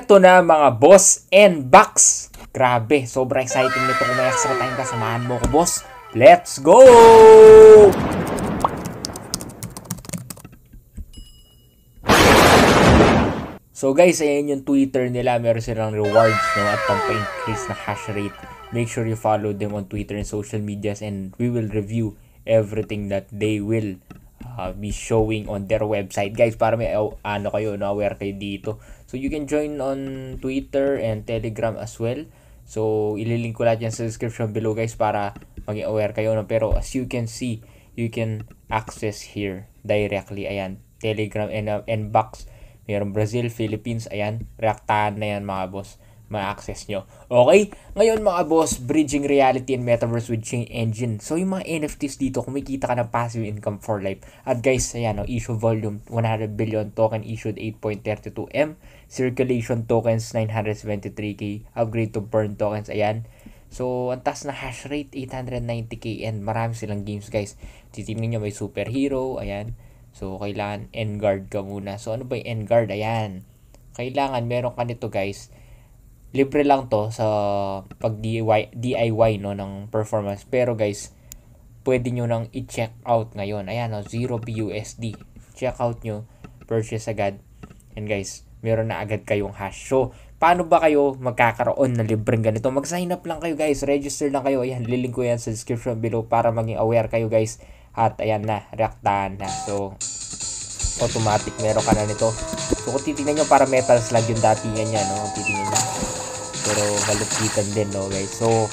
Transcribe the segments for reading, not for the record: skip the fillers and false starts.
Eto na mga boss and box. Grabe, sobrang exciting nito. Kung may extra time ka, samahan mo ko boss. Let's go! So guys, ayan yung Twitter nila. Meron silang rewards, no, at pampa-increase na hash rate. Make sure you follow them on Twitter and social medias, and we will review everything that they will be showing on their website, guys, para may kayo, no, aware kayo dito. So you can join on Twitter and Telegram as well. So ililink ko lahat yan sa description below, guys, para maging aware kayo, no. Pero as you can see, you can access here directly. Ayan, Telegram and box. Meron Brazil, Philippines, ayan, reactahan na yan mga boss, ma-access nyo. Okay, ngayon mga boss, bridging reality and metaverse with Chain Engine. So yung mga NFTs dito, kumikita ka ng passive income for life. At guys, ayan, issue volume 100 billion, token issued 8.32 M, circulation tokens 973k, upgrade to burn tokens, ayan. So ang taas na hash rate 890k, and marami silang games, guys. Titingnan nyo, may superhero, ayan. So, kailangan N-guard ka muna. So, ano ba yung N-guard? Ayan. Kailangan meron ka nito, guys. Libre lang to sa pag DIY, no, ng performance. Pero, guys, pwede nyo nang i-check out ngayon. Ayan, no, 0 BUSD. Check out nyo. Purchase agad. And, guys, meron na agad kayong hash. So, paano ba kayo magkakaroon na libreng ganito? Mag-sign up lang kayo, guys. Register lang kayo. Ayan, lilink ko yan sa description below para maging aware kayo, guys. At ayan na, reactahan na. So, automatic meron ka na nito. So, kung titignan nyo, para metal slug yung datingan niya, no? Titignan nyo. Pero, malupitan din, no, guys? So,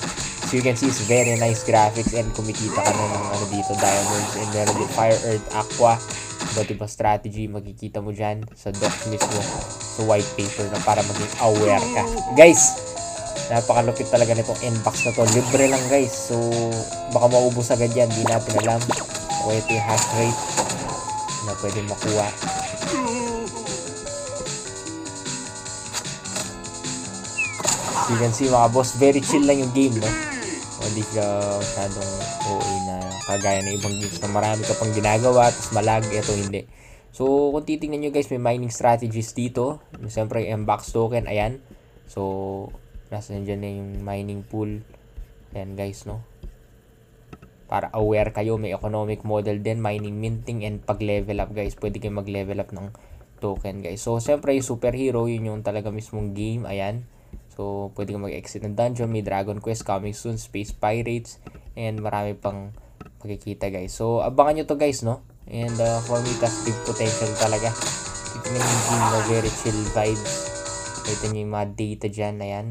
you can see, it's very nice graphics, and kumikita ka na ng ano dito, diamonds, and meron din fire, earth, aqua. Iba't ibang strategy, makikita mo dyan sa docs mismo. So, white paper na para maging aware ka. Guys, napakalupit talaga nitong N-box na to. Libre lang, guys. So, baka maubos agad yan. Di natin alam. O, ito yung hash rate na pwede makuha. So, you can see mga boss, very chill lang yung game, no? O, hindi ka masyadong OA na kagaya ng ibang games na marami ka pang ginagawa, tapos malag. Ito hindi. So, kung titingnan nyo, guys, may mining strategies dito. Siyempre, yung N-box token, ayan. So, nasa dyan na yung mining pool. Ayan, guys, no? Para aware kayo, may economic model din, mining, minting, and pag-level up, guys. Pwede kayo mag-level up ng token, guys. So, siyempre, yung superhero, yun yung talaga mismong game. Ayan. So, pwede ka mag-exit ng dungeon. May Dragon Quest coming soon, Space Pirates, and marami pang makikita, guys. So, abangan nyo to, guys, no? And for me, that's big potential talaga. Tignan yung game, no? Very chill vibes. Ito nyo yung mga data dyan, ayan.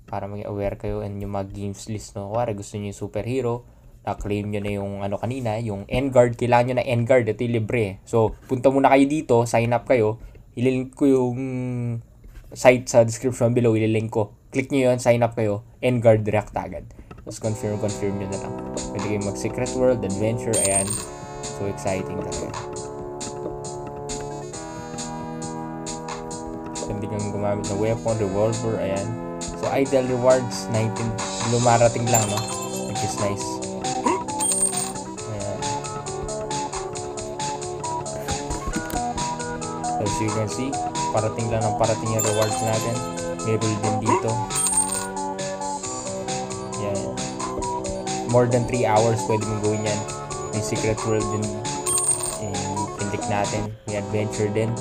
Para maging aware kayo, and yung mga games list, no? Kung gusto nyo yung superhero, na-claim nyo na yung ano kanina, yung N-guard, kailangan nyo na N-guard, ito yung libre. So, punta muna kayo dito, sign up kayo, ililink ko yung site sa description below, ililink ko. Click nyo yun, sign up kayo, N-guard direct agad. Tapos confirm nyo na lang. Pwede kayo mag-secret world, adventure, ayan. So, exciting talaga. Pwede kang gumamit ng weapon, revolver, ayan. So, idle rewards, 19, lumarating lang, no? Which is nice. As you can see, parating lang ng parating yung rewards natin. May rule din dito. Yan. More than 3 hours pwede mong gawin yan. May secret world din. Pindik natin. May adventure din.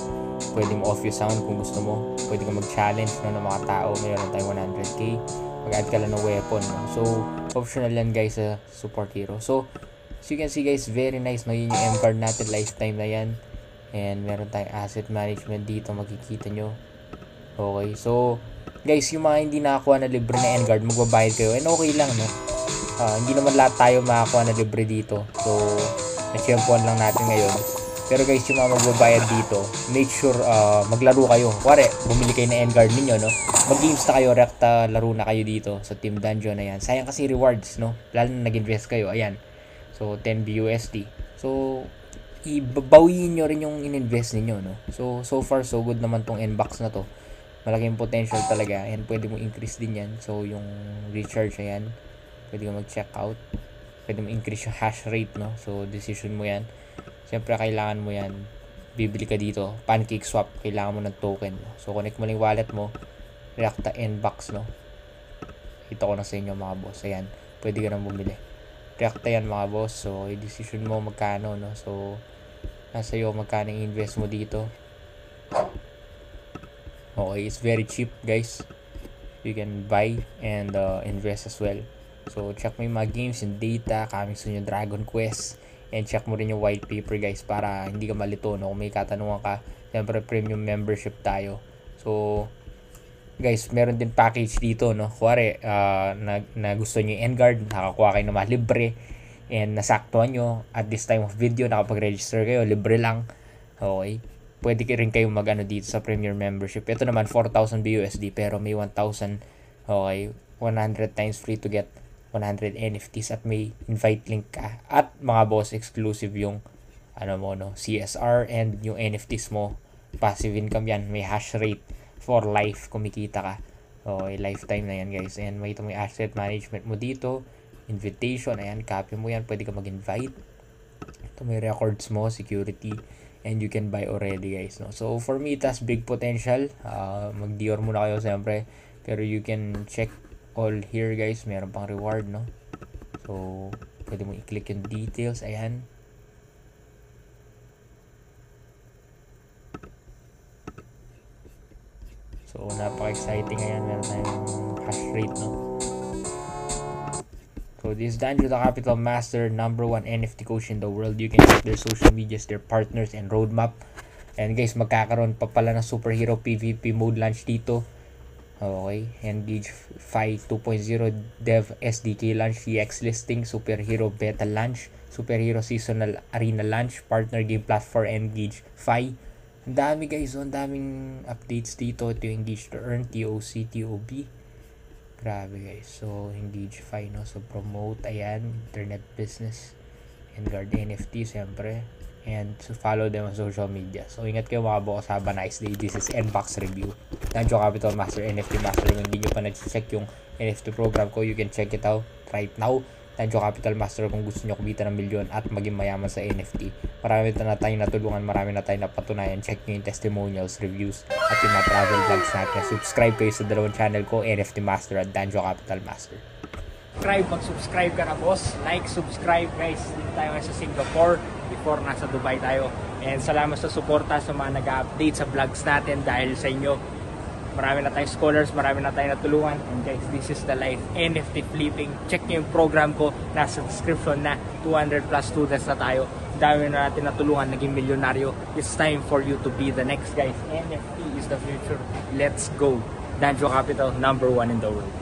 Pwede mo off yung sound kung gusto mo. Pwede ka mag-challenge, no, ng mga tao. Mayroon tayong 100k. Mag-add ka lang ng weapon, no? So, optional yan, guys, sa support hero. So, as you can see, guys, very nice, no? Yun yung M-card natin. Lifetime na yan. And meron tayong asset management dito, makikita nyo. Okay, so guys, yung mga hindi nakakuha na libre na N-guard, magbabayad kayo, and okay lang, no? Hindi naman lahat tayo makakuha na libre dito. So, na-champion lang natin ngayon. Pero guys, yung mga magbabayad dito, make sure maglaro kayo. Kuwari, bumili kayo na N-guard ninyo, no? Mag-games na kayo, rekta, laro na kayo dito sa Team Dungeon. Ayan, sayang kasi rewards, no? Lalo na nag-invest kayo, ayan. So, 10 BUSD. So, ibabawiin nyo rin yung in-invest ninyo, no? So far, so good naman tong N-box na to. Malaking potential talaga, and pwede mo increase din yan. So, yung recharge, ayan. Pwede mo mag-check out. Pwede mo increase yung hash rate, no? So, decision mo yan. Siyempre, kailangan mo yan bibili ka dito, Pancake Swap, kailangan mo ng token. So, connect mo lang yung wallet mo, Reacta Nbox, no? Ito ko na sa inyo mga boss. Ayan, pwede ka nang bumili. Reacta yan mga boss. So, i-decision mo magkano, no? So, nasa iyo magkano invest mo dito. Okay, it's very cheap guys. You can buy and invest as well. So, check mo yung mga games, yung data, coming soon yung Dragon Quest. And check mo rin yung white paper guys para hindi ka malito, no? Kung may katanungan ka, siyempre premium membership tayo. So, guys, meron din package dito, no? Kuwari, na gusto nyo yung Enguard, nakakuha kayo ng mga libre, and nasaktuhan nyo, at this time of video, nakapag-register kayo, libre lang. Okay? Pwede rin kayo mag-ano dito sa Premier Membership. Ito naman, 4,000 BUSD, pero may 1,000, okay, 100 times free to get 100 NFTs at may invite link ka. At mga boss, exclusive yung, ano mo, no? CSR and yung NFTs mo. Passive income yan, may hash rate. For life, kumikita ka. Okay, lifetime na yan guys. Ayan, may ito may asset management mo dito. Invitation, ayan, copy mo yan. Pwede ka mag-invite. Ito may records mo, security. And you can buy already guys. No? So, for me, it has big potential. Mag-Dior muna kayo siyempre. Pero you can check all here guys. Meron pang reward, no? So, pwede mo i-click yung details. Ayan. So, napaka-exciting ngayon. Meron tayong hash rate, no? So, this is Danjo, the Capital Master, #1 NFT coach in the world. You can check their social medias, their partners, and roadmap. And guys, magkakaroon pa pala ng Superhero PvP mode launch dito. Okay. Engage Fi 2.0 Dev SDK launch, EX listing, Superhero Beta launch, Superhero Seasonal Arena launch, Partner Game Platform, Engage Fi. Ang dami guys, ang daming updates dito. Ito yung Engage to Earn, TOC, TOB. Grabe guys. So, Engage Fi, no? So, promote, ayan, internet business, Enguard NFT, siyempre. And so, follow them on social media. So, ingat kayo mga boss. Have a nice day. This is Nbox Review. Danjo Capital Master, NFT Master. Kung hindi nyo pa nag-check yung NFT program ko, you can check it out right now. Danjo Capital Master kung gusto nyo kumita ng milyon at maging mayaman sa NFT. Marami na tayong natulungan, marami na tayong napatunayan. Check nyo yung testimonials, reviews, at yung mga travel vlogs natin. Subscribe kayo sa dalawang channel ko, NFT Master at Danjo Capital Master. Mag-subscribe ka na boss. Like, subscribe guys. Dito tayo sa Singapore before nasa Dubai tayo. And salamat sa suporta sa mga nag-update sa vlogs natin dahil sa inyo. Marami na tayong scholars, marami na tayong natulungan. And guys, this is the life. NFT flipping. Check nyo yung program ko. Nasa description na. 200 plus students na tayo. Dami na natin natulungan. Naging milyonaryo. It's time for you to be the next guys. NFT is the future. Let's go. Danjo Capital, #1 in the world.